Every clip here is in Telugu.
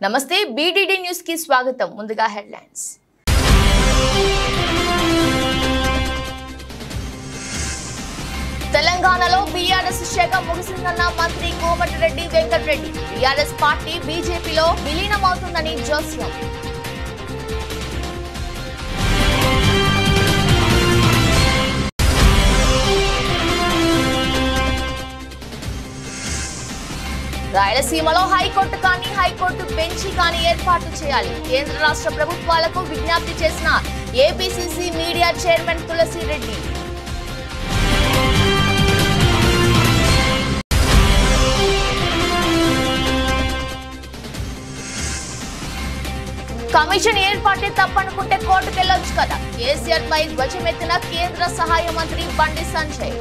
నమస్తే బీడీడీ న్యూస్ కి స్వాగతం. ముందుగా హెడ్లైన్స్. తెలంగాణలో బీఆర్ఎస్ శాఖ ముగిసిందన్న మంత్రి కోమటిరెడ్డి వెంకటరెడ్డి. బీఆర్ఎస్ పార్టీ బీజేపీలో విలీనమవుతుందని జోస్యం. రాయలసీమలో హైకోర్టు కానీ హైకోర్టు బెంచి కానీ ఏర్పాటు చేయాలి. కేంద్ర రాష్ట్ర ప్రభుత్వాలకు విజ్ఞప్తి చేసిన APCC media chairman Tulasireddy. Commission ఏర్పాటే తప్పనుకుంటే కోర్టుకెళ్లొచ్చు కదా. కేసీఆర్ పై ధ్వజమెత్తిన కేంద్ర సహాయ మంత్రి బండి సంజయ్.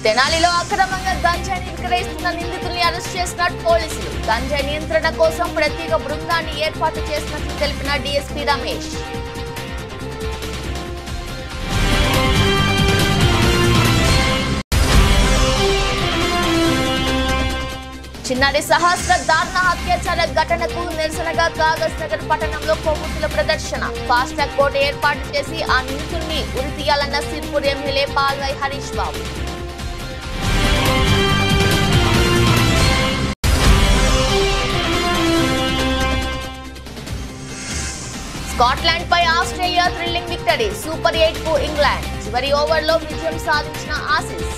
తెనాలిలో అక్రమంగా గంజాయిని విక్రయిస్తున్న నిందితుల్ని అరెస్ట్ చేసిన పోలీసులు. గంజాయి నియంత్రణ కోసం ప్రత్యేక బృందాన్ని ఏర్పాటు చేసినట్లు తెలిపిన డీఎస్పీ రమేష్. చిన్నారి సహస్ర దారుణ అత్యాచార ఘటనకు నిరసనగా కాగజ్ నగర్ పట్టణంలో కొవ్వొత్తుల ప్రదర్శన. ఫాస్ట్ ట్రాక్ కోర్టు ఏర్పాటు చేసి ఆ నిందితుల్ని ఉరి తీయాలన్న సిర్పూర్ ఎమ్మెల్యే పాల్వాయి హరీష్ బాబు. స్కాట్లాండ్ పై ఆస్ట్రేలియా థ్రిల్లింగ్ విక్టరీ. సూపర్ 8 కు ఇంగ్లాండ్. చివరి ఓవర్లో విజయం సాధించిన ఆసీస్.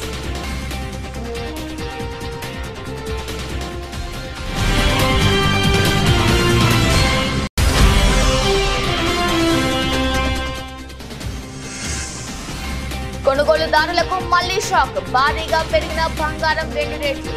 కొనుగోలుదారులకు మళ్లీ షాక్. భారీగా పెరిగిన బంగారం వెండి రేట్లు.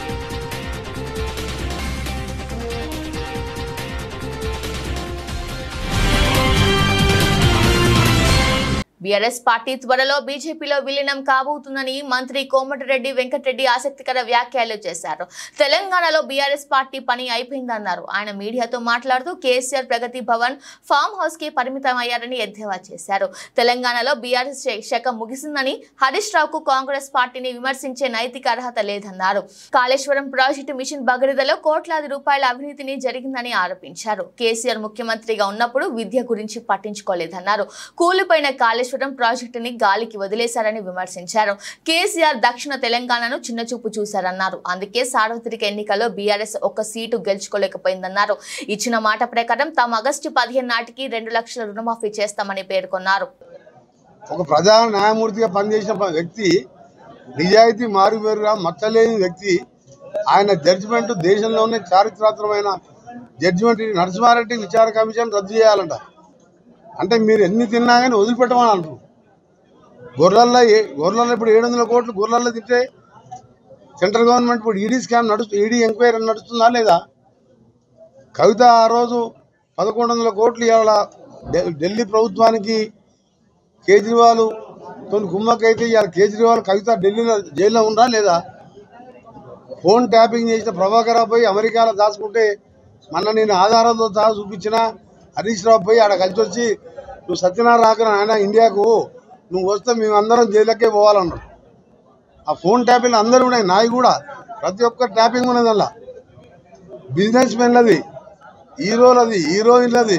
బీఆర్ఎస్ పార్టీ త్వరలో బీజేపీలో విలీనం కాబోతుందని మంత్రి కోమటిరెడ్డి వెంకటరెడ్డి ఆసక్తికర వ్యాఖ్యలు చేశారు. తెలంగాణలో బీఆర్ఎస్ పార్టీ పని అయిపోయిందన్నారు. ఆయన మీడియాతో మాట్లాడుతూ కేసీఆర్ ప్రగతి భవన్ ఫామ్ హౌస్ కి పరిమితమయ్యారని ఎద్దేవా చేశారు. తెలంగాణలో బీఆర్ఎస్ శాఖ ముగిసిందని, హరీష్ రావుకు కాంగ్రెస్ పార్టీని విమర్శించే నైతిక అర్హత లేదన్నారు. కాళేశ్వరం ప్రాజెక్టు మిషన్ భగీరథలో కోట్లాది రూపాయల అవినీతిని జరిగిందని ఆరోపించారు. కేసీఆర్ ముఖ్యమంత్రిగా ఉన్నప్పుడు విద్య గురించి పట్టించుకోలేదన్నారు. కూలిపోయిన కాళేశ్వరం ప్రాజెక్టుని గాలికి వదిలేశారని విమర్శించారు. కేసీఆర్ దక్షిణ తెలంగాణను చిన్నచూపు చూశారన్నారు. అందుకే సార్వత్రిక ఎన్నికల్లో బీఆర్ఎస్ ఒక్క సీటు గెలుచుకోలేకపోయిందన్నారు. ఇచ్చిన మాట ప్రకారం తాము ఆగస్టు 15 నాటికి 2 లక్షల రుణమాఫీ చేస్తామని పేర్కొన్నారు. ఒక ప్రధాన న్యాయమూర్తిగా పనిచేసిన వ్యక్తి, నిజాయితీ మారుమేరుగా మచ్చలేని వ్యక్తి, ఆయన జడ్జిమెంట్ దేశంలోనే చారిత్రాత్మకమైన జడ్జిమెంట్. నరసింహారెడ్డి విచారణ కమిషన్ రద్దు చేయాలంట. అంటే మీరు ఎన్ని తిన్నా కానీ వదిలిపెట్టమని అంటారు. గొర్రెల్లో ఇప్పుడు 700 కోట్లు గొర్రెల్లో తింటే సెంట్రల్ గవర్నమెంట్ ఇప్పుడు ఈడీ స్కామ్ ఈడీ ఎంక్వైరీ నడుస్తుందా లేదా? కవిత ఆ రోజు 1100 కోట్లు ఇవాళ ఢిల్లీ ప్రభుత్వానికి కేజ్రీవాల్ తోని కుమ్మకైతే ఇవాళ కేజ్రీవాల్ కవిత ఢిల్లీలో జైల్లో ఉందా లేదా? ఫోన్ ట్యాపింగ్ చేసిన ప్రభాకర్ పోయి అమెరికాలో దాచుకుంటే మొన్న నేను ఆధారాలతో సహా చూపించిన హరీష్ రావు పోయి ఆడ కలిసి వచ్చి, నువ్వు సత్యనారాయణ రాకరా ఆయన ఇండియాకు, నువ్వు వస్తే మేమందరం జైలుకే పోవాలన్నారు. ఆ ఫోన్ ట్యాపింగ్ అందరూ ఉన్నాయి, నాయి కూడా ప్రతి ఒక్క ట్యాపింగ్ ఉన్నది. అలా బిజినెస్ మెన్లది, హీరోలది, హీరోయిన్లది,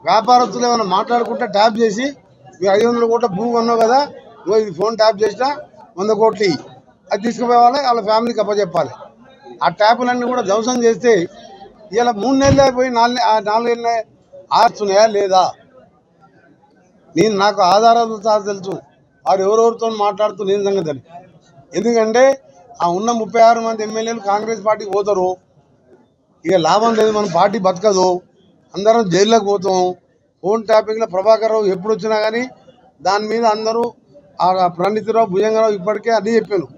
వ్యాపారస్తులు ఏమైనా మాట్లాడుకుంటే ట్యాప్ చేసి, మీరు 500 కోట్ల భూమి కొన్నావు కదా, నువ్వు ఇది ఫోన్ ట్యాప్ చేసినా 100 కోట్లు అది తీసుకుపోవాలి, వాళ్ళ ఫ్యామిలీకి అప్పచెప్పాలి. ఆ ట్యాపులన్నీ కూడా ధ్వంసం చేస్తే ఇలా 3 నెలలు అయిపోయి 4 నెలలు ఆర్చున్నాయా లేదా? నాకు ఆధారాలతో సహా తెలుసు వారు ఎవరెవరితో మాట్లాడుతూ నేను సంగతి. ఎందుకంటే ఆ ఉన్న 36 మంది ఎమ్మెల్యేలు కాంగ్రెస్ పార్టీకి పోతారు. ఇక లాభం లేదు, మన పార్టీ బతకదు, అందరం జైల్లోకి పోతాం. ఫోన్ ట్యాపింగ్లో ప్రభాకర్ రావు ఎప్పుడు వచ్చినా కానీ దాని మీద అందరూ ప్రణీతిరావు, భుజంగరావు ఇప్పటికే అన్నీ చెప్పాను.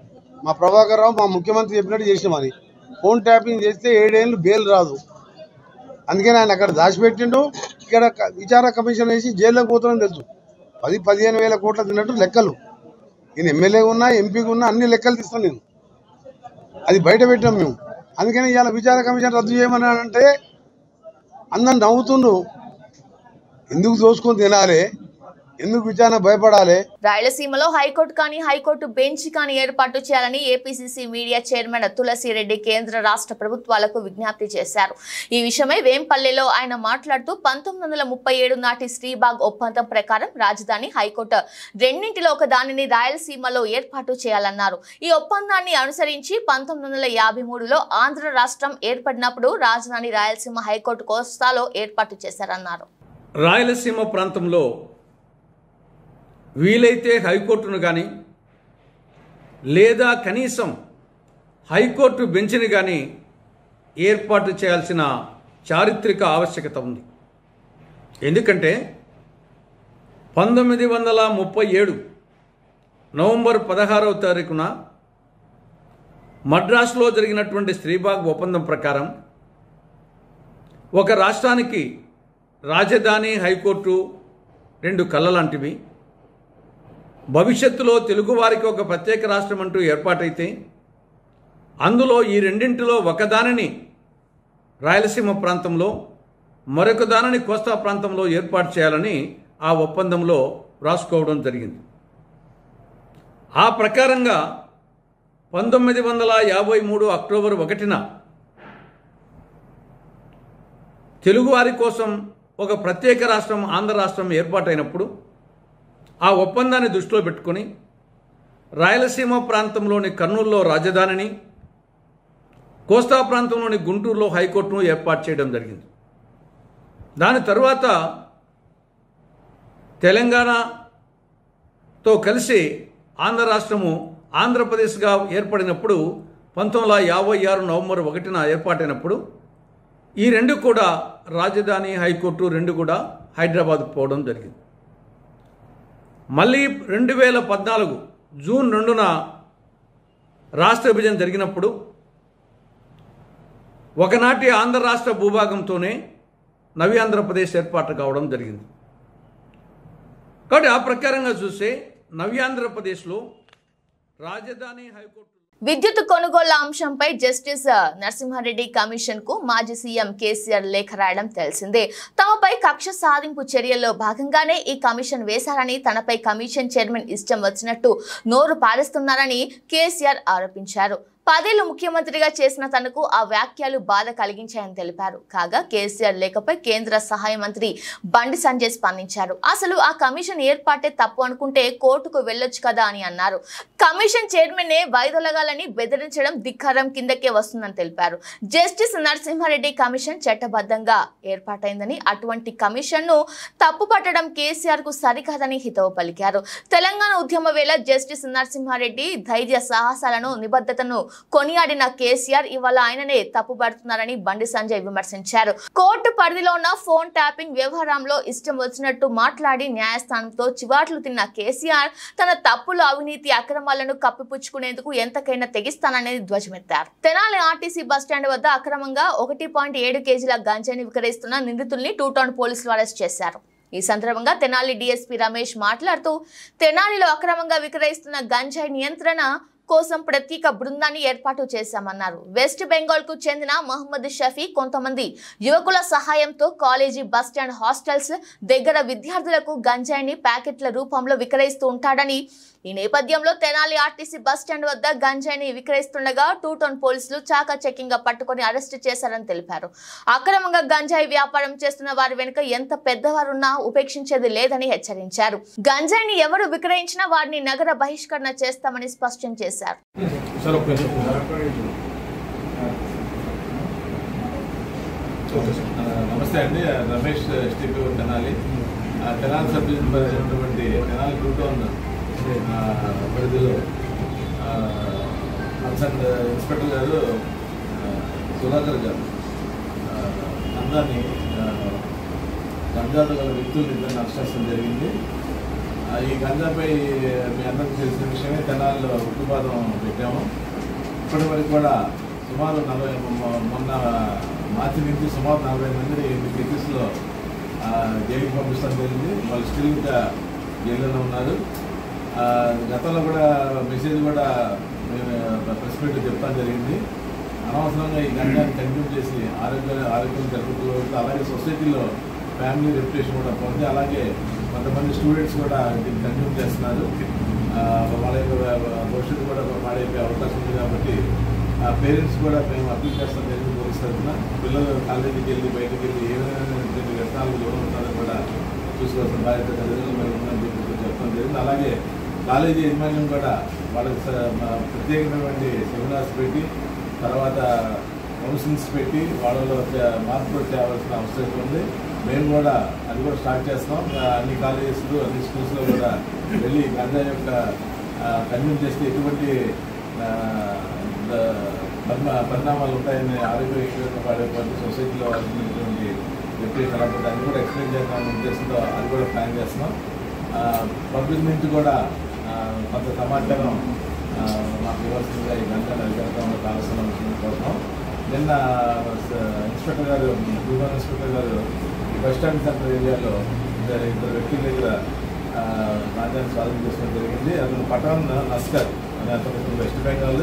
మా ప్రభాకర్ రావు మా ముఖ్యమంత్రి చెప్పినట్టు చేసినామని. ఫోన్ ట్యాపింగ్ చేస్తే 7 ఏళ్ళు బెయిల్ రాదు. అందుకని ఆయన అక్కడ దాచిపెట్టిండు. ఇక్కడ విచారణ కమిషన్ వేసి జైల్లోకి పోతామని తెలుసు. 10-15 వేల కోట్ల తిన్నట్టు లెక్కలు. నేను ఎమ్మెల్యే ఉన్నా, ఎంపీగా ఉన్నా, అన్ని లెక్కలు తీస్తాను నేను. అది బయట పెట్టాం మేము. అందుకని ఇవాళ విచారణ కమిషన్ రద్దు చేయమని అంటే అందరు నవ్వుతుండ్రు. ఎందుకు దోసుకొని తినాలి? ఎందుకు విచారణ భయపడాలి? రాయలసీమలో హైకోర్టు కానీ హైకోర్టు బెంచ్ కానీ ఏర్పాటు చేయాలని ఏపీసీసీ మీడియా చైర్మన్ తులసిరెడ్డి కేంద్ర రాష్ట్ర ప్రభుత్వాలకు విజ్ఞప్తి చేశారు. ఈ విషయమై వేంపల్లెలో ఆయన మాట్లాడుతూ 1937 నాటి శ్రీబాగ్ ఒప్పందం ప్రకారం రాజధాని హైకోర్టు రెండింటిలో ఒక దానిని రాయలసీమలో ఏర్పాటు చేయాలన్నారు. ఈ ఒప్పందాన్ని అనుసరించి 1953లో ఆంధ్ర రాష్ట్రం ఏర్పడినప్పుడు రాజధాని రాయలసీమ హైకోర్టు కోస్తాలో ఏర్పాటు చేశారన్నారు. రాయలసీమ ప్రాంతంలో వీలైతే హైకోర్టును కానీ లేదా కనీసం హైకోర్టు బెంచ్ని కానీ ఏర్పాటు చేయాల్సిన చారిత్రక ఆవశ్యకత ఉంది. ఎందుకంటే 1937 నవంబర్ 16వ తారీఖున మద్రాసులో జరిగినటువంటి శ్రీబాగ్ ఒప్పందం ప్రకారం ఒక రాష్ట్రానికి రాజధాని హైకోర్టు రెండు కళ్ళ లాంటివి. భవిష్యత్తులో తెలుగువారికి ఒక ప్రత్యేక రాష్ట్రం అంటూ ఏర్పాటైతే అందులో ఈ రెండింటిలో ఒకదానిని రాయలసీమ ప్రాంతంలో మరొక దానిని కోస్తా ప్రాంతంలో ఏర్పాటు చేయాలని ఆ ఒప్పందంలో రాసుకోవడం జరిగింది. ఆ ప్రకారంగా 1953 అక్టోబర్ 1న తెలుగువారి కోసం ఒక ప్రత్యేక రాష్ట్రం ఆంధ్ర రాష్ట్రం ఏర్పాటైనప్పుడు ఆ ఒప్పందాన్ని దృష్టిలో పెట్టుకొని రాయలసీమ ప్రాంతంలోని కర్నూలులో రాజధానిని, కోస్తా ప్రాంతంలోని గుంటూరులో హైకోర్టును ఏర్పాటు చేయడం జరిగింది. దాని తరువాత తెలంగాణతో కలిసి ఆంధ్ర రాష్ట్రము ఆంధ్రప్రదేశ్గా ఏర్పడినప్పుడు 1956 నవంబర్ 1న ఏర్పాటైనప్పుడు ఈ రెండు కూడా రాజధాని హైకోర్టు రెండు కూడా హైదరాబాద్కు పోవడం జరిగింది. మళ్ళీ 2014 జూన్ 2న రాష్ట్ర విభజన జరిగినప్పుడు ఒకనాటి ఆంధ్ర రాష్ట్ర భూభాగంతోనే నవి ఆంధ్రప్రదేశ్ ఏర్పాటు కావడం జరిగింది. కాబట్టి ఆ ప్రకారంగా చూస్తే నవి ఆంధ్రప్రదేశ్లో రాజధాని హైకోర్టు విద్యుత్ కొనుగోళ్ల అంశంపై జస్టిస్ నరసింహారెడ్డి కమిషన్ కు మాజీ సీఎం కేసీఆర్ లేఖ రాయడం తెలిసిందే. తమపై కక్ష సాధింపు చర్యల్లో భాగంగానే ఈ కమిషన్ వేశారని, తనపై కమిషన్ చైర్మన్ ఇష్టం వచ్చినట్టు నోరు పారేస్తున్నారని కేసీఆర్ ఆరోపించారు. 10 ఏళ్లు ముఖ్యమంత్రిగా చేసిన తనకు ఆ వ్యాఖ్యలు బాధ కలిగించాయని తెలిపారు. కాగా కేసీఆర్ లేఖపై కేంద్ర సహాయ మంత్రి బండి సంజయ్ స్పందించారు. అసలు ఆ కమిషన్ ఏర్పాటే తప్పు అనుకుంటే కోర్టుకు వెళ్లొచ్చు కదా అని అన్నారు. కమిషన్ చైర్మన్ వైదొలగాలని బెదిరించడం ధిక్కారం కిందకే వస్తుందని తెలిపారు. జస్టిస్ నరసింహారెడ్డి కమిషన్ చట్టబద్ధంగా ఏర్పాటైందని, అటువంటి కమిషన్ ను తప్పు పట్టడం కేసీఆర్ కు సరికాదని హితవు పలికారు. తెలంగాణ ఉద్యమ వేళ జస్టిస్ నరసింహారెడ్డి ధైర్య సాహసాలను, నిబద్ధతను కొనియాడిన కేసీఆర్ ఇవాళ ఆయననే తప్పుపడుతున్నారని బండి సంజయ్ విమర్శించారు. కోర్టు పరిధిలో ఉన్న ఫోన్ ట్యాపింగ్ వ్యవహారంలో ఇష్టం వచ్చినట్టు మాట్లాడి న్యాయస్థానంతో చివాట్లు తిన్న కేసీఆర్ తన తప్పులు, అవినీతి, అక్రమాలను కప్పిపుచ్చుకునేందుకు ఎంతకైనా తెగిస్తాననేది ధ్వజమెత్తారు. తెనాలి ఆర్టీసీ బస్టాండ్ వద్ద అక్రమంగా 1.7 కేజీల గంజాయిని విక్రయిస్తున్న నిందితుల్ని 2 టౌన్ పోలీసులు అరెస్ట్ చేశారు. ఈ సందర్భంగా తెనాలి డీఎస్పీ రమేష్ మాట్లాడుతూ తెనాలిలో అక్రమంగా విక్రయిస్తున్న గంజాయి నియంత్రణ కోసం ప్రత్యేక బృందాన్ని ఏర్పాటు చేశామన్నారు. వెస్ట్ బెంగాల్ కు చెందిన మహమ్మద్ షఫీ కొంతమంది యువకుల సహాయంతో కాలేజీ, బస్టాండ్, హాస్టల్స్ దగ్గర విద్యార్థులకు గంజాయిని ప్యాకెట్ల రూపంలో విక్రయిస్తూ ఉంటాడని, ఈ నేపథ్యంలో తెనాలి ఆర్టీసీ బస్టాండ్ వద్ద గంజాయిని విక్రయిస్తుండగా 2 టౌన్ పోలీసులు చాకచక్యంగా పట్టుకుని అరెస్టు చేశారని తెలిపారు. అక్రమంగా గంజాయి వ్యాపారం చేస్తున్న వారి వెనుక ఎంత పెద్దవారున్నా ఉపేక్షించేది లేదని హెచ్చరించారు. గంజాయిని ఎవరు విక్రయించినా వారిని నగర బహిష్కరణ చేస్తామని స్పష్టం చేశారు. నమస్తే అండి, Ramesh STP Tenali. Tenali sub division పరిధినటువంటి తెనాలి 2 టౌన్ పరిధిలో కన్సర్న్ ఇన్స్పెక్టర్ గారు సుధాకర్ గారు అందరినీ గంజాతో గల వ్యక్తులు ఇద్దరిని అరెస్ట్ చేయడం జరిగింది. ఈ గంజాపై మీ అందరికీ తెలిసిన విషయమే, తెనాలిలో ఉక్కుపాదం పెట్టాము. ఇప్పటి వరకు కూడా సుమారు మొన్న మార్చి నుంచి సుమారు 40 మంది కేసెస్లో జైలుకి పంపిస్తాం జరిగింది. వాళ్ళు స్టిల్ ఇంకా జైల్లోనే ఉన్నారు. గతంలో కూడా మెసేజ్ కూడా మేము ప్రెస్ మీట్లో చెప్తాం జరిగింది. అనవసరంగా ఈ గంజాన్ని కన్జ్యూమ్ చేసి ఆరోగ్యం జరుగుతూ, అలాగే సొసైటీలో ఫ్యామిలీ రెప్యుటేషన్ కూడా పొంది, అలాగే కొంతమంది స్టూడెంట్స్ కూడా దీన్ని కన్జ్యూమ్ చేస్తున్నారు. వాళ్ళ యొక్క భవిష్యత్తు కూడా పాడైపోయే అవకాశం ఉంది. కాబట్టి పేరెంట్స్ కూడా మేము అప్పీల్ చేస్తాం జరిగింది పోలీస్ తరఫున. పిల్లలు కాలేజీకి వెళ్ళి బయటకు వెళ్ళి ఏ విధమైనటువంటి వ్యర్థాలకు లోన్ ఉన్నారో కూడా చూసుకోవాల్సిన బాధ్యత తల్లిదండ్రులు మేము ఉందని చెప్పి చెప్పడం జరిగింది. అలాగే కాలేజీ యజమాన్యం కూడా వాళ్ళకి ప్రత్యేకమైనటువంటి సెమినార్స్ పెట్టి తర్వాత కౌన్సిలింగ్స్ పెట్టి వాళ్ళలో మార్పులు తేవాల్సిన అవసరం ఉంది. మేము కూడా అది కూడా స్టార్ట్ చేస్తాం. అన్ని కాలేజెస్లో అన్ని స్కూల్స్లో కూడా వెళ్ళి గంజా యొక్క కన్జ్యూమ్ చేస్తే ఎటువంటి పరిణామాలు ఉంటాయని ఆరోగ్యంగా పడేటువంటి సొసైటీలో ఉన్నటువంటి వ్యక్తులు అలాంటి దాన్ని కూడా ఎక్స్ప్లెయిన్ చేద్దామనే ఉద్దేశంతో అది కూడా ప్లాన్ చేస్తున్నాం. పబ్లిక్ నుంచి కూడా కొంత సమాచారం మాకు ఇవ్వాల్సిందిగా ఈ గంటల అధికారంలో కావాల్సిన కోరుతున్నాం. నిన్న ఇన్స్పెక్టర్ గారు రూరల్ ఇన్స్పెక్టర్ గారు ఈ బస్టాండ్ సెంటర్ ఏరియాలో ఇద్దరు వ్యక్తుల దగ్గర రాజ్యాన్ని స్వాధీనం చేసుకోవడం జరిగింది. అతను పఠాన్ నస్కర్ అనే అతను వెస్ట్ బెంగాల్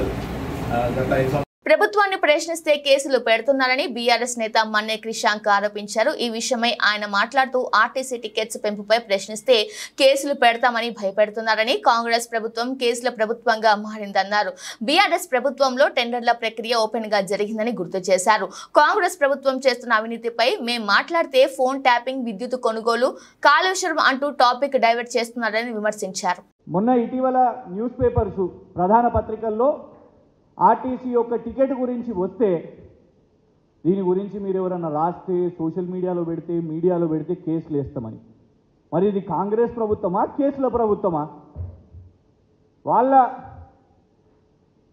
గత 5 ప్రభుత్వాన్ని ప్రశ్నిస్తే కేసులు పెడుతున్నారని బీఆర్ఎస్ నేత మన్నే క్రిషాంక్ ఆరోపించారు. ఈ విషయమై ఆయన మాట్లాడుతూ ఆర్టీసీ టికెట్స్ పెంపుపై ప్రశ్నిస్తే కేసులు పెడతామని భయపెడుతున్నారని, కాంగ్రెస్ ప్రభుత్వం కేసుల ప్రభుత్వంగా మారిందన్నారు. బీఆర్ఎస్ ప్రభుత్వంలో టెండర్ల ప్రక్రియ ఓపెన్ గా జరిగిందని గుర్తు చేశారు. కాంగ్రెస్ ప్రభుత్వం చేస్తున్న అవినీతిపై మేం మాట్లాడితే ఫోన్ ట్యాపింగ్, విద్యుత్ కొనుగోలు, కాళేశ్వరం అంటూ టాపిక్ డైవర్ట్ చేస్తున్నారని విమర్శించారు. మొన్న ఇటీవల న్యూస్ పేపర్స్ ప్రధాన పత్రికల్లో ఆర్టీసీ యొక్క టికెట్ గురించి వస్తే దీని గురించి మీరు ఎవరన్నా రాస్తే సోషల్ మీడియాలో పెడితే కేసులు వేస్తామని. మరి ఇది కాంగ్రెస్ ప్రభుత్వమా, కేసుల ప్రభుత్వమా? వాళ్ళ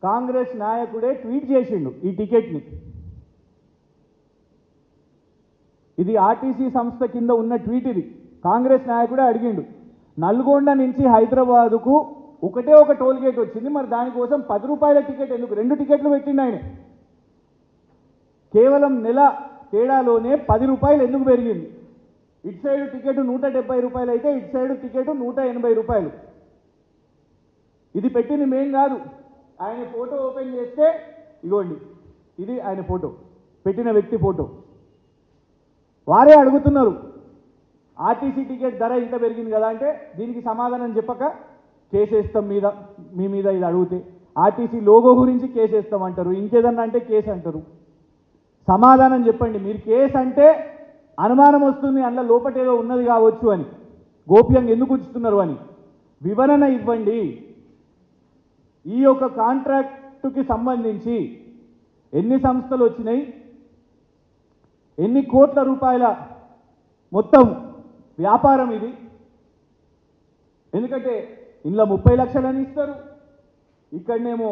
కాంగ్రెస్ నాయకుడే ట్వీట్ చేసిండు ఈ టికెట్ని. ఇది ఆర్టీసీ సంస్థ కింద ఉన్న ట్వీట్. ఇది కాంగ్రెస్ నాయకుడే అడిగిండు. నల్గొండ నుంచి హైదరాబాదుకు ఒకటే ఒక టోల్ గేట్ వచ్చింది, మరి దానికోసం 10 రూపాయల టికెట్ ఎందుకు? 2 టికెట్లు పెట్టిండు ఆయన. కేవలం నెల తేడాలోనే 10 రూపాయలు ఎందుకు పెరిగింది? ఇటు సైడ్ టికెట్ 170 రూపాయలు అయితే ఇటు సైడ్ టికెట్ 180 రూపాయలు. ఇది పెట్టింది మేం కాదు. ఆయన ఫోటో ఓపెన్ చేస్తే ఇగోండి, ఇది ఆయన ఫోటో, పెట్టిన వ్యక్తి ఫోటో. వారే అడుగుతున్నారు ఆర్టీసీ టికెట్ ధర ఇంత పెరిగింది కదా అంటే దీనికి సమాధానం చెప్పక కేసేస్తాం మీ మీద ఇది అడిగితే. ఆర్టీసీ లోగో గురించి కేసేస్తాం అంటారు, ఇంకేదన్నా అంటే కేసు అంటారు. సమాధానం చెప్పండి. మీరు కేసు అంటే అనుమానం వస్తుంది, అందులో లోపటేదో ఉన్నది కావచ్చు అని, గోప్యంగా ఎందుకు ఉంచుతున్నారు అని వివరణ ఇవ్వండి. ఈ యొక్క కాంట్రాక్టుకి సంబంధించి ఎన్ని సంస్థలు వచ్చినాయి, ఎన్ని కోట్ల రూపాయల మొత్తం వ్యాపారం ఇది? ఎందుకంటే ఇందులో 30 లక్షలని ఇస్తారు, ఇక్కడనేమో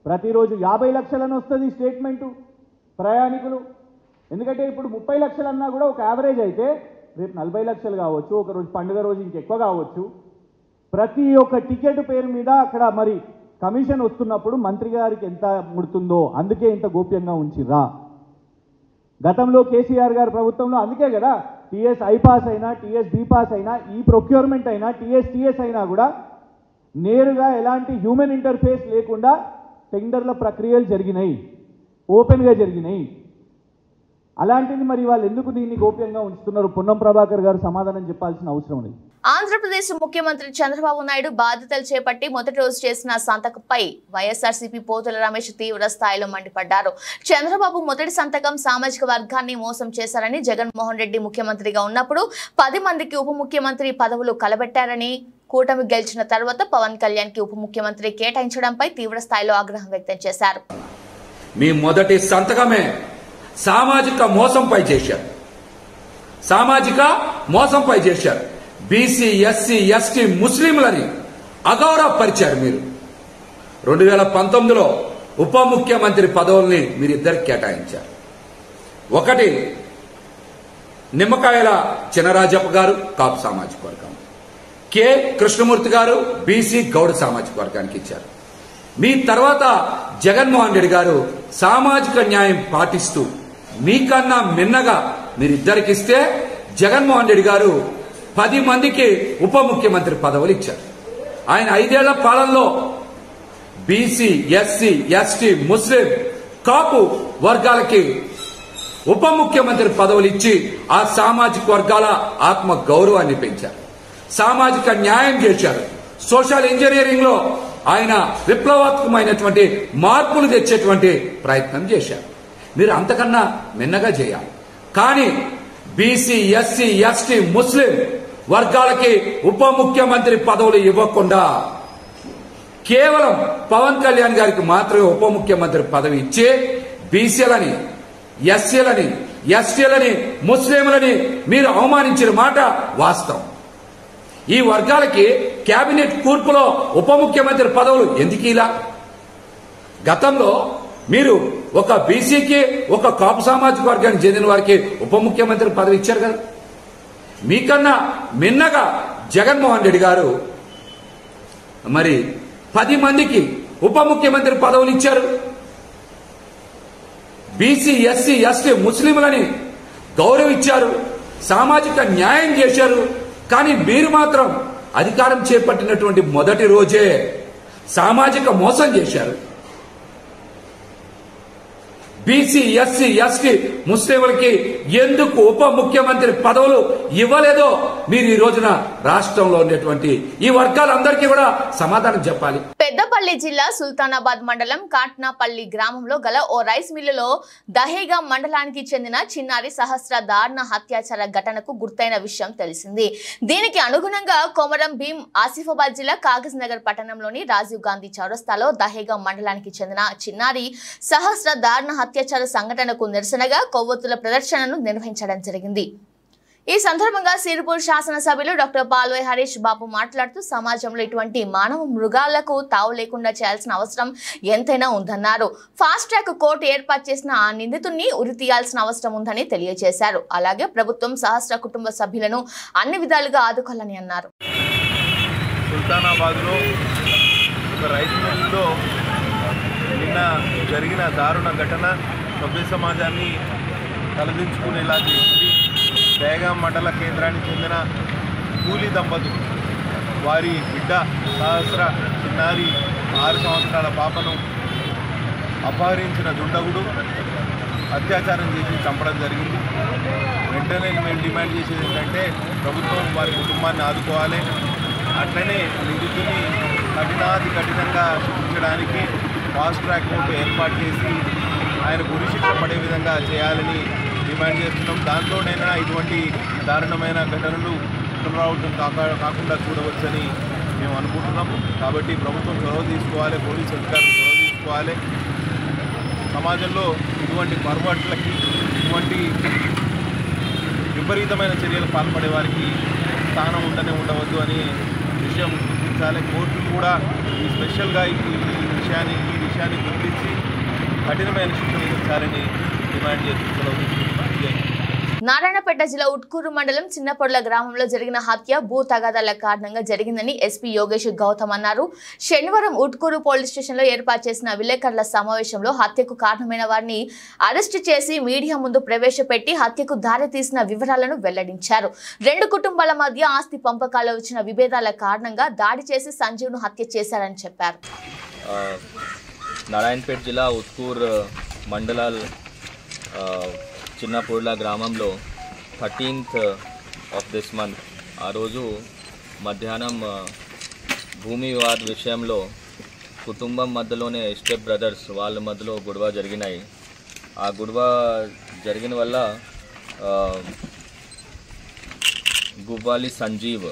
ప్రతిరోజు 50 లక్షలని వస్తుంది స్టేట్మెంటు ప్రయాణికులు. ఎందుకంటే ఇప్పుడు 30 లక్షలన్నా కూడా ఒక యావరేజ్ అయితే రేపు 40 లక్షలు కావచ్చు, ఒక రోజు పండుగ రోజు ఇంకెక్కువ కావచ్చు. ప్రతి ఒక్క టికెట్ పేరు మీద అక్కడ మరి కమిషన్ వస్తున్నప్పుడు మంత్రి గారికి ఎంత ముడుతుందో అందుకే ఇంత గోప్యంగా ఉంచిర్రా? గతంలో కేసీఆర్ గారి ప్రభుత్వంలో అందుకే కదా టీఎస్ ఐపాస్ అయినా, టీఎస్ బీపాస్ అయినా, ఈ ప్రొక్యూర్మెంట్ అయినా, టీఎస్ అయినా కూడా నేరుగా ఎలాంటి హ్యూమన్ ఇంటర్ఫేస్ లేకుండా టెండర్ల ప్రక్రియలు జరిగినాయి, ఓపెన్గా జరిగినాయి. అలాంటిది మరి వాళ్ళు ఎందుకు దీన్ని గోప్యంగా ఉంచుతున్నారు? పొన్నం ప్రభాకర్ గారు సమాధానం చెప్పాల్సిన అవసరం ఉంది. ఆంధ్రప్రదేశ్ ముఖ్యమంత్రి చంద్రబాబు నాయుడు బాధ్యతలు చేపట్టి మొదటి రోజు చేసిన సంతకంపై వైఎస్ఆర్సీపీ పోతుల రమేష్ తీవ్ర స్థాయిలో మండిపడ్డారు. చంద్రబాబు మొదటి సంతకం సామాజిక వర్గాన్ని మోసం చేశారని, జగన్మోహన్ రెడ్డి ముఖ్యమంత్రిగా ఉన్నప్పుడు 10 మందికి ఉప ముఖ్యమంత్రి పదవులు కలబెట్టారని, కూటమి గెలిచిన తర్వాత పవన్ కళ్యాణ్ కి ఉప ముఖ్యమంత్రి కేటాయించడంపై తీవ్ర స్థాయిలో ఆగ్రహం వ్యక్తం చేశారు. మీ మొదటి సంతకమే సామాజిక మోసంపై చేశారు. బీసీ, ఎస్సీ, ఎస్టీ, ముస్లింలని అగౌరవపరిచారు. మీరు 2019లో ఉప ముఖ్యమంత్రి పదవుల్ని మీరిద్దరికి కేటాయించారు. ఒకటి నిమ్మకాయల చినరాజప్ప గారు కాపు సామాజిక వర్గం, కె కృష్ణమూర్తి గారు బీసీ గౌడ సామాజిక వర్గానికి ఇచ్చారు. మీ తర్వాత జగన్మోహన్ రెడ్డి గారు సామాజిక న్యాయం పాటిస్తూ మీకన్నా మిన్నగా మీరిద్దరికిస్తే జగన్మోహన్ రెడ్డి గారు 10 మందికి ఉప ముఖ్యమంత్రి పదవులు ఇచ్చారు. ఆయన 5 ఏళ్ల పాలనలో బీసీ, ఎస్సీ, ఎస్టీ, ముస్లిం, కాపు వర్గాలకి ఉప ముఖ్యమంత్రి పదవులు ఇచ్చి ఆ సామాజిక వర్గాల ఆత్మ గౌరవాన్ని పెంచారు. సామాజిక న్యాయం చేశారు. సోషల్ ఇంజనీరింగ్ లో ఆయన విప్లవాత్మకమైనటువంటి మార్పులు తెచ్చేటువంటి ప్రయత్నం చేశారు. మీరు అంతకన్నా మిన్నగా చేయాలి. కానీ బీసీ, ఎస్సీ, ఎస్టీ, ముస్లిం వర్గాలకి ఉప ముఖ్యమంత్రి పదవులు ఇవ్వకుండా కేవలం పవన్ కళ్యాణ్ గారికి మాత్రమే ఉప ముఖ్యమంత్రి పదవి ఇచ్చి బీసీలని, ఎస్సీలని, ఎస్టీలని, ముస్లింలని మీరు అవమానించిన మాట వాస్తవం. ఈ వర్గాలకి కేబినెట్ కూర్పులో ఉప ముఖ్యమంత్రి పదవులు ఎందుకు ఇలా? గతంలో మీరు ఒక బీసీకి, ఒక కాపు సామాజిక వర్గానికి చెందిన వారికి ఉప ముఖ్యమంత్రి పదవి ఇచ్చారు కదా. మీకన్నా మిన్నగా జగన్మోహన్ రెడ్డి గారు మరి 10 మందికి ఉప ముఖ్యమంత్రి పదవులు ఇచ్చారు. బీసీ, ఎస్సీ, ఎస్టీ, ముస్లింలని గౌరవించారు, సామాజిక న్యాయం చేశారు. కానీ మీరు మాత్రం అధికారం చేపట్టినటువంటి మొదటి రోజే సామాజిక మోసం చేశారు. బీసీ, ఎస్సీ, ఎస్టీ, ముస్లింలకి ఎందుకు ఉప ముఖ్యమంత్రి పదవులు ఇవ్వలేదో మీరు ఈ రోజున రాష్ట్రంలో ఉండేటువంటి ఈ వర్గాలందరికీ కూడా సమాధానం చెప్పాలి. పెద్దపల్లి జిల్లా సుల్తానాబాద్ మండలం కాట్నాపల్లి గ్రామంలో గల ఓ రైస్ మిల్లులో దహేగా మండలానికి చెందిన చిన్నారి సహస్ర దారుణ హత్యాచార ఘటనకు గుర్తైన విషయం తెలిసింది. దీనికి అనుగుణంగా కొమరం భీం ఆసిఫాబాద్ జిల్లా కాగజ్ నగర్ పట్టణంలోని రాజీవ్ గాంధీ చౌరస్తాలో దహేగా మండలానికి చెందిన చిన్నారి సహస్ర దారుణ హత్యాచార సంఘటనకు నిరసనగా కొవ్వొత్తుల ప్రదర్శనను నిర్వహించడం జరిగింది. ఈ సందర్భంగా సిరిపూర్ శాసనసభ్యులు డాక్టర్ పాల్వై హరీష్ బాబు మాట్లాడుతూ సమాజంలో ఇటువంటి మానవ మృగాలకు తావు లేకుండా చేయాల్సిన అవసరం ఎంతైనా ఉందన్నారు. ఫాస్ట్ ట్రాక్ కోర్టు ఏర్పాటు చేసిన ఆ నిందితుడిని ఉరి తీయాల్సిన అవసరం ఉందని తెలియజేశారు. అలాగే ప్రభుత్వం సహస్ర కుటుంబ సభ్యులను అన్ని విధాలుగా ఆదుకోవాలని అన్నారు. సుల్తానాబాద్లో ఒక రైస్ మిల్లులో నిన్న జరిగిన దారుణ ఘటన సభ్య సమాజాన్ని తలదించుకునేలా చేసింది. దహేగా మండల కేంద్రానికి చెందిన కూలీ దంపతులు వారి బిడ్డ సహస్ర చిన్నారి 6 సంవత్సరాల పాపను అపహరించిన దుండగుడు అత్యాచారం చేసి చంపడం జరిగింది. వెంటనే మేము డిమాండ్ చేసేది ఏంటంటే ప్రభుత్వం వారి కుటుంబాన్ని ఆదుకోవాలి. అట్లనే నిందితుని కఠినంగా శిక్షించడానికి ఫాస్ట్ ట్రాక్ కోర్టు ఏర్పాటు చేసి ఆయన ఉరిశిక్ష పడే విధంగా చేయాలని డిమాండ్ చేస్తున్నాం. దాంతోనైనా ఇటువంటి దారుణమైన ఘటనలు పునరావృతం కాకుండా చూడవచ్చని మేము అనుకుంటున్నాము. కాబట్టి ప్రభుత్వం చొరవ తీసుకోవాలి, పోలీసు అధికారులు చొరవ తీసుకోవాలి. సమాజంలో ఇటువంటి పొరపాట్లకి, ఇటువంటి విపరీతమైన చర్యలు పాల్పడే వారికి స్థానం ఉండవద్దు అనే విషయం గుర్తించాలి. కోర్టులు కూడా స్పెషల్గా ఈ విషయాన్ని గుర్తించి కఠినమైన శిక్ష విధించాలని డిమాండ్ చేస్తున్నాం. నారాయణపేట జిల్లా ఉట్కూరు మండలం చిన్నపొడ్ల గ్రామంలో జరిగిన హత్య భూ తగాదాల కారణంగా జరిగిందని ఎస్పీ యోగేష్ గౌతమ్ అన్నారు. శనివారం ఉట్కూరు పోలీస్ స్టేషన్లో ఏర్పాటు చేసిన విలేకరుల సమావేశంలో హత్యకు కారణమైన వారిని అరెస్టు చేసి మీడియా ముందు ప్రవేశపెట్టి హత్యకు దారితీసిన వివరాలను వెల్లడించారు. 2 కుటుంబాల మధ్య ఆస్తి పంపకాల్లో వచ్చిన విభేదాల కారణంగా దాడి చేసి సంజీవ్ను హత్య చేశారని చెప్పారు. నారాయణపేట జిల్లా ఉట్కూర్ మండలాల్ చిన్నపొడ్ల గ్రామంలో 13th ఆఫ్ దిస్ మంత్ ఆ రోజు మధ్యాహ్నం భూమి వివాద విషయంలో కుటుంబం మధ్యలోనే స్టెప్ బ్రదర్స్ వాళ్ళ మధ్యలో గొడవ జరిగినాయి. ఆ గొడవ జరిగిన వల్ల గువ్వాలి సంజీవ్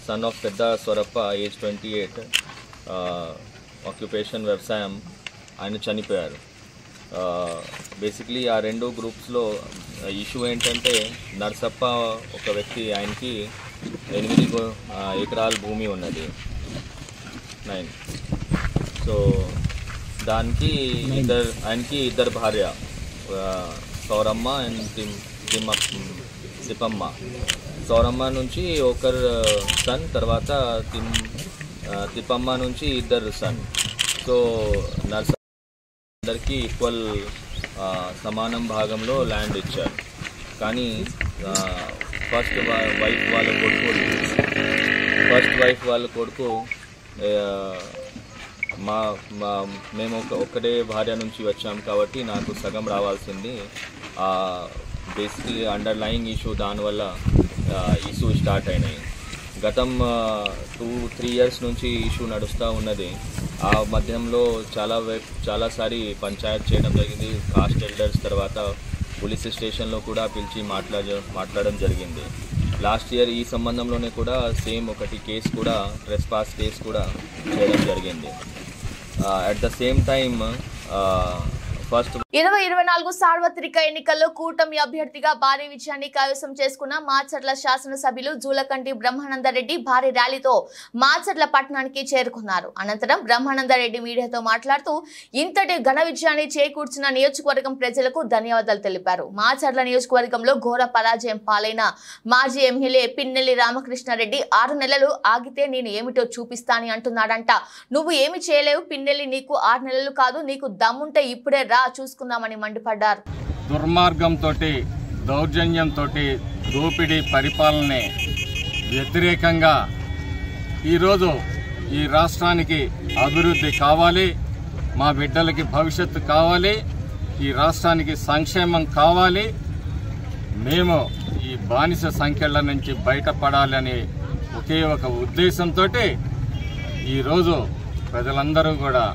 సన్ ఆఫ్ పెద్ద స్వరప్ప ఏజ్ 28 ఆక్యుపేషన్ వ్యవసాయం ఆయన చనిపోయారు. బేసిక్లీ ఆ 2 గ్రూప్స్లో ఇష్యూ ఏంటంటే నర్సప్ప ఒక వ్యక్తి, ఆయనకి 8 ఎకరాల భూమి ఉన్నది 9. సో దానికి ఆయనకి ఇద్దరు భార్య సౌరమ్మ అండ్ తిప్పమ్మ. సౌరమ్మ నుంచి ఒకరు సన్, తర్వాత తిప్పమ్మ నుంచి 2 సన్. సో అందరికీ ఈక్వల్ సమానం భాగంలో ల్యాండ్ ఇచ్చారు. కానీ ఫస్ట్ వైఫ్ వాళ్ళ కొడుకు మేము ఒక్కటే భార్య నుంచి వచ్చాం కాబట్టి నాకు సగం రావాల్సింది. బేసిక్లీ అండర్లయింగ్ ఇష్యూ, దానివల్ల ఇష్యూ స్టార్ట్ అయినాయి. గతం 2-3 ఇయర్స్ నుంచి ఇష్యూ నడుస్తూ ఉన్నది. ఆ మధ్యంలో చాలాసారి పంచాయత్ చేయడం జరిగింది. కాస్ట్ ఎల్డర్స్ తర్వాత పోలీస్ స్టేషన్లో కూడా పిలిచి మాట్లాడడం జరిగింది. లాస్ట్ ఇయర్ ఈ సంబంధంలోనే కూడా సేమ్ ఒకటి కేసు కూడా ట్రెస్పాస్ కేసు కూడా చేయడం జరిగింది. అట్ ద సేమ్ టైమ్ 2024 సార్వత్రిక ఎన్నికల్లో కూటమి అభ్యర్థిగా భారీ విజయాన్ని కైవసం చేసుకున్న మాచర్ల శాసనసభ్యులు జూలకంటి బ్రహ్మానందరెడ్డి భారీ ర్యాలీతో మాచర్ల పట్టణానికి చేరుకున్నారు. అనంతరం బ్రహ్మానందరెడ్డి మీడియాతో మాట్లాడుతూ ఇంతటి ఘన విజయాన్ని చేకూర్చిన నియోజకవర్గం ప్రజలకు ధన్యవాదాలు తెలిపారు. మాచర్ల నియోజకవర్గంలో ఘోర పరాజయం పాలైన మాజీ ఎమ్మెల్యే పిన్నెల్లి రామకృష్ణారెడ్డి 6 నెలలు ఆగితే నేను ఏమిటో చూపిస్తానని అంటున్నాడంట. నువ్వు ఏమి చేయలేవు పిన్నెల్లి, నీకు 6 నెలలు కాదు, నీకు దమ్ముంటే ఇప్పుడే చూసుకుందామని మండిపడ్డారు. దుర్మార్గంతో దౌర్జన్యంతో దోపిడీ పరిపాలనే వ్యతిరేకంగా ఈరోజు ఈ రాష్ట్రానికి అభివృద్ధి కావాలి, మా బిడ్డలకి భవిష్యత్తు కావాలి, ఈ రాష్ట్రానికి సంక్షేమం కావాలి, మేము ఈ బానిస సంఖ్యల నుంచి బయటపడాలని ఒకే ఒక ఉద్దేశంతో ఈరోజు ప్రజలందరూ కూడా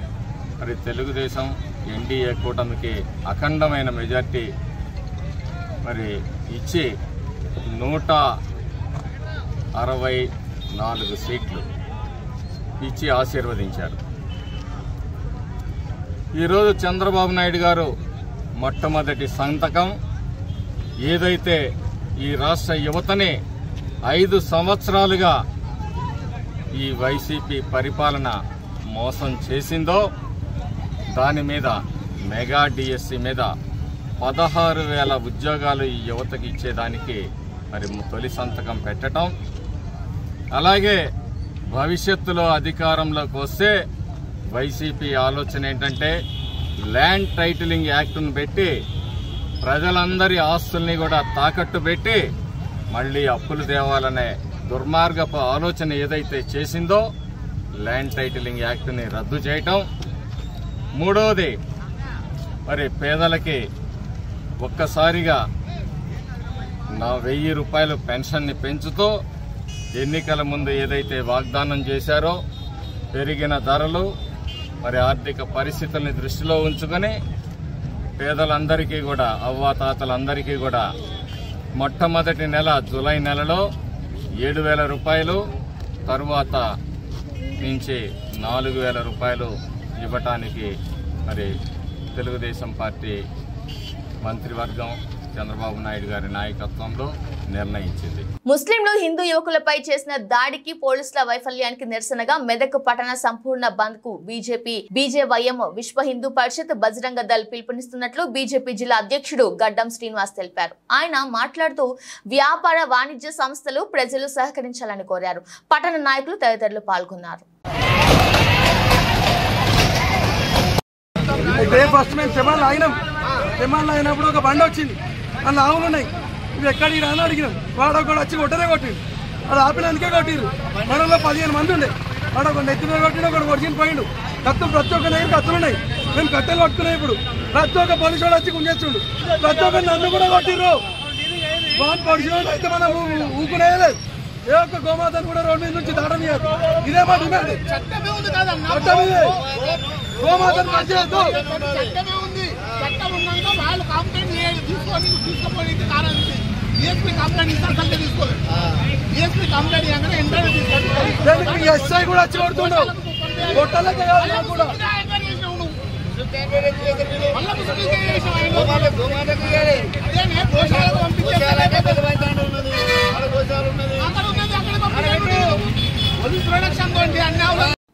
మరి తెలుగుదేశం ఎన్డీఏ కూటమికి అఖండమైన మెజార్టీ మరి ఇచ్చి 164 సీట్లు ఇచ్చి ఆశీర్వదించారు. ఈరోజు చంద్రబాబు నాయుడు గారు మొట్టమొదటి సంతకం ఏదైతే ఈ రాష్ట్ర యువతని 5 సంవత్సరాలుగా ఈ వైసీపీ పరిపాలన మోసం చేసిందో దాని మీద మెగా డిఎస్సి మీద 16,000 ఉద్యోగాలు ఈ యువతకి ఇచ్చేదానికి మరి తొలి సంతకం పెట్టడం, అలాగే భవిష్యత్తులో అధికారంలోకి వస్తే వైసీపీ ఆలోచన ఏంటంటే ల్యాండ్ టైటిలింగ్ యాక్ట్ను పెట్టి ప్రజలందరి ఆస్తుల్ని కూడా తాకట్టు పెట్టి మళ్ళీ అప్పులు తేవాలనే దుర్మార్గపు ఆలోచన ఏదైతే చేసిందో ల్యాండ్ టైటిలింగ్ యాక్ట్ని రద్దు చేయటం. మూడవది మరి పేదలకి ఒక్కసారిగా 1000 రూపాయలు పెన్షన్ని పెంచుతూ ఎన్నికల ముందు ఏదైతే వాగ్దానం చేశారో పెరిగిన ధరలు మరి ఆర్థిక పరిస్థితుల్ని దృష్టిలో ఉంచుకొని పేదలందరికీ కూడా అవ్వాతాతలందరికీ కూడా మొట్టమొదటి నెల జూలై నెలలో 7,000 రూపాయలు, తరువాత నుంచి 4,000 రూపాయలు ఇవ్వటానికి మరి తెలుగుదేశం పార్టీ మంత్రివర్గం చంద్రబాబు నాయుడు గారి నాయకత్వంలో నిర్ణయించింది. ముస్లింలు హిందూ యువకులపై చేసిన దాడికి పోలీసుల వైఫల్యానికి నిరసనగా మెదక్ పట్టణ సంపూర్ణ బంద్ కు బీజేవైఎం విశ్వ హిందూ పరిషత్ బజరంగ దళ్ పిలుపునిస్తున్నట్లు బీజేపీ జిల్లా అధ్యక్షుడు గడ్డం శ్రీనివాస్ తెలిపారు. ఆయన మాట్లాడుతూ వ్యాపార వాణిజ్య సంస్థలు ప్రజలు సహకరించాలని కోరారు. పట్టణ నాయకులు తదితరులు పాల్గొన్నారు. ఫస్ట్ మేము తెమాన్లో అయినప్పుడు ఒక బండి వచ్చింది, అందులో ఆవులు ఉన్నాయి, ఇవి ఎక్కడికి రాని అడిగినాం. వాడు ఒకటి వచ్చి కొట్టిండు, వాడు ఆపినందుకే కొట్టిరు. మనలో 15 మంది ఉండే, వాడు ఒక నెత్తి మీద కొట్టిండు, ఒకటి కొడిచిన పోయిండు. కత్తులు ప్రతి ఒక్క దగ్గర కత్తులు ఉన్నాయి, మేము కట్టెలు పట్టుకున్నాం. ఇప్పుడు ప్రతి ఒక్క పోలీసు వాడు వచ్చి గుంజేస్తుండు, ప్రతి ఒక్క నన్ను కూడా కొట్టిర్రు. వాళ్ళు పొడిచిన అయితే మనం ఊకునేయలేదు. ఏ ఒక్క గోమాతను కూడా రోడ్డు మీద నుంచి దాటనియదు. ఇదే మా డిమాండ్. గోమాతను కట్ చేయొద్దు. ఎస్ఐ కూడా వచ్చి కొడుతుండవు, కొట్టలేక కూడా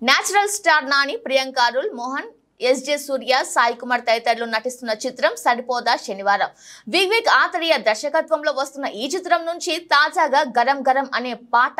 natural star Nani, Priyanka Arul, Mohan, S J Surya, Sai Kumar తదితరులు నటిస్తున్న చిత్రం సరిపోదా శనివారం వివేక్ ఆత్రేయ దర్శకత్వంలో వస్తున్న ఈ చిత్రం నుంచి తాజాగా గరం గరం అనే పాట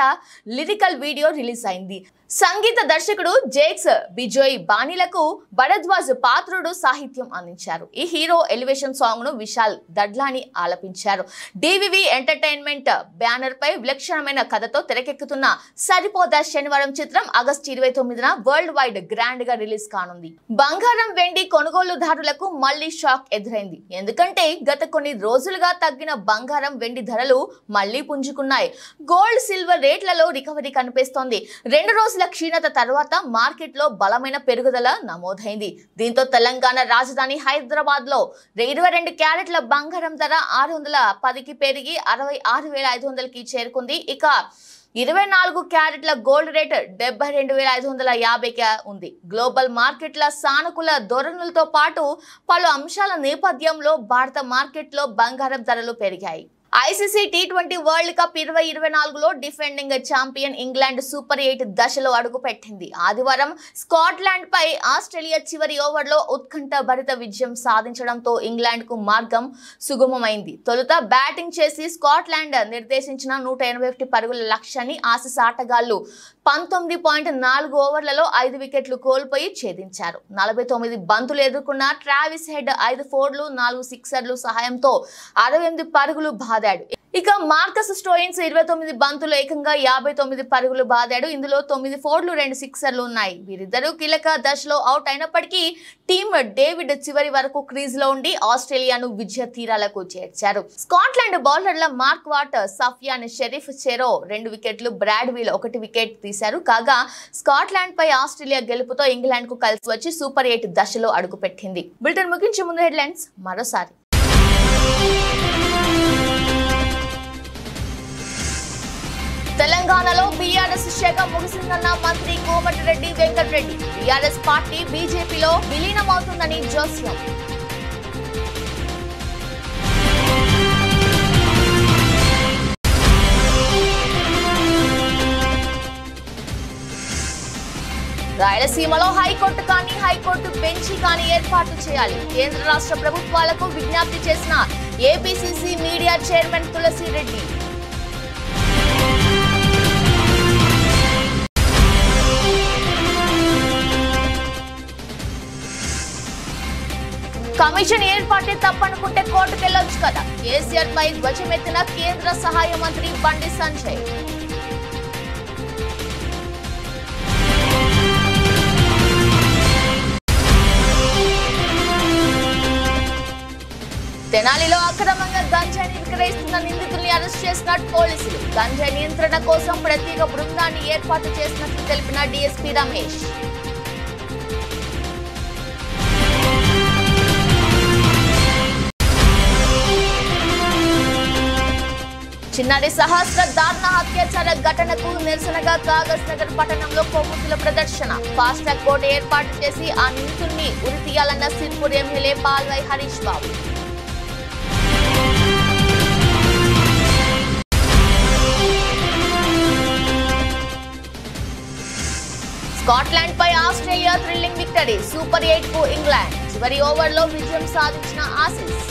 లిరికల్ వీడియో రిలీజ్ అయింది. సంగీత దర్శకుడు జేక్స్ బిజోయ్ బాణీలకు భరద్వాజ్ పాత్రుడు సాహిత్యం అందించారు. ఈ హీరో ఎలివేషన్ సాంగ్ ను Vishal Dadlani ఆలపించారు. DVV entertainment banner పై విలక్షణమైన కథతో తెరకెక్కుతున్న సరిపోదా శనివారం చిత్రం ఆగస్టు 29న వరల్డ్ వైడ్ గ్రాండ్ గా రిలీజ్ కానుంది. బంగారం వెండి కొనుగోలుదారులకు మళ్లీ షాక్ ఎదురైంది. ఎందుకంటే గత కొన్ని రోజులుగా తగ్గిన బంగారం వెండి ధరలు మళ్లీ పుంజుకున్నాయి. గోల్డ్ సిల్వర్ రేట్లలో రికవరీ కనిపిస్తోంది. 2 రోజుల క్షీణత తర్వాత మార్కెట్ లో బలమైన పెరుగుదల నమోదైంది. దీంతో తెలంగాణ రాజధాని హైదరాబాద్ లో 22 క్యారెట్ల బంగారం ధర 610కి పెరిగి 66,500కి చేరుకుంది. ఇక 24 క్యారెట్ల గోల్డ్ రేట్ 72,550గా ఉంది. గ్లోబల్ మార్కెట్ల సానుకూల ధోరణులతో పాటు పలు అంశాల నేపథ్యంలో భారత మార్కెట్లో బంగారం ధరలు పెరిగాయి. ఐసీసీ టీ20 వరల్డ్ కప్ 2024లో డిఫెండింగ్ ఛాంపియన్ ఇంగ్లాండ్ సూపర్ 8 దశలో అడుగుపెట్టింది. ఆదివారం స్కాట్లాండ్ పై ఆస్ట్రేలియా చివరి ఓవర్లో ఉత్కంఠ భరిత విజయం సాధించడంతో ఇంగ్లాండ్ కు మార్గం సుగమమైంది. తొలుత బ్యాటింగ్ చేసి స్కాట్లాండ్ నిర్దేశించిన 181 పరుగుల లక్ష్యాన్ని ఆసీస్ ఆటగాళ్లు 19.4 ఓవర్లలో 5 వికెట్లు కోల్పోయి ఛేదించారు. 49 బంతులు ఎదుర్కొన్న ట్రావిస్ హెడ్ 5 ఫోర్లు 4 సిక్సర్లు సహాయంతో 68 పరుగులు బాదాడు. ఇక మార్కస్ స్టోయిన్స్ 29 బంతులు ఏకంగా 59 పరుగులు బాదాడు. ఇందులో 9 ఫోర్లు 2 సిక్సర్లు ఉన్నాయి. వీరిద్దరూ కీలక దశలో అవుట్ అయినప్పటికీ టీమ్ డేవిడ్ చివరి వరకు క్రీజ్ లో ఉండి ఆస్ట్రేలియాను విజయ తీరాలకు చేర్చారు. స్కాట్లాండ్ బౌలర్ల మార్క్ వాట్, సఫియాన్ షరీఫ్ చెరో 2 వికెట్లు, బ్రాడ్విల్ 1 వికెట్ తీశారు. కాగా స్కాట్లాండ్ పై ఆస్ట్రేలియా గెలుపుతో ఇంగ్లాండ్ కు కలిసి వచ్చి సూపర్ 8 దశలో అడుగుపెట్టింది. బులెటిన్ ముగించే ముందు హెడ్లైన్స్ మరోసారి. తెలంగాణలో బీఆర్ఎస్ శాఖ ముగిసిందన్న మంత్రి కోమటిరెడ్డి వెంకటరెడ్డి. బీఆర్ఎస్ పార్టీ బీజేపీలో విలీనమవుతుందని జోస్యం. రాయలసీమలో హైకోర్టు కానీ హైకోర్టు బెంచి కానీ ఏర్పాటు చేయాలి. కేంద్ర రాష్ట్ర ప్రభుత్వాలకు విజ్ఞప్తి చేసిన APCC media chairman Tulasireddy. Commission ఏర్పాటే తప్పనుకుంటే కోర్టుకెళ్లొచ్చు కదా. కేసీఆర్ పై ధ్వజమెత్తిన కేంద్ర సహాయ మంత్రి బండి సంజయ్. తెనాలిలో అక్రమంగా గంజాయిని విక్రయిస్తున్న నిందితుల్ని అరెస్ట్ చేసిన పోలీసులు. గంజాయి నియంత్రణ కోసం ప్రత్యేక బృందాన్ని ఏర్పాటు చేసినట్లు తెలిపిన డీఎస్పీ రమేష్. చిన్నారి సహస్ర దారుణ అత్యాచార ఘటనకు నిరసనగా కాగజ్ నగర్ పట్టణంలో కొవ్వొత్తుల ప్రదర్శన. ఫాస్ట్ ట్రాక్ కోర్టు ఏర్పాటు చేసి ఆ నిందితుల్ని ఉరితీయాలన్న సిర్పూర్ ఎమ్మెల్యే పాల్వై హరీష్ బాబు. స్కాట్లాండ్ పై ఆస్ట్రేలియా థ్రిల్లింగ్ విక్టరీ. సూపర్ 8 కు ఇంగ్లాండ్. చివరి ఓవర్లో విజయం సాధించిన ఆసీస్.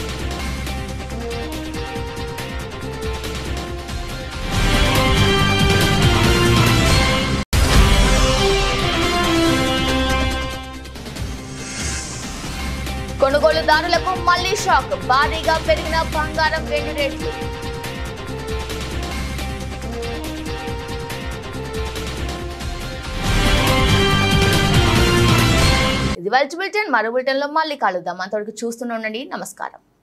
కొనుగోలుదారులకు మళ్లీ షాక్. భారీగా పెరిగిన బంగారం వెండి రేట్లు. ఇది వాల్టి బులెటిన్. మరో బులెటిన్ లో మళ్ళీ కలుద్దాం. అంతవరకు చూస్తూనే ఉండండి. నమస్కారం.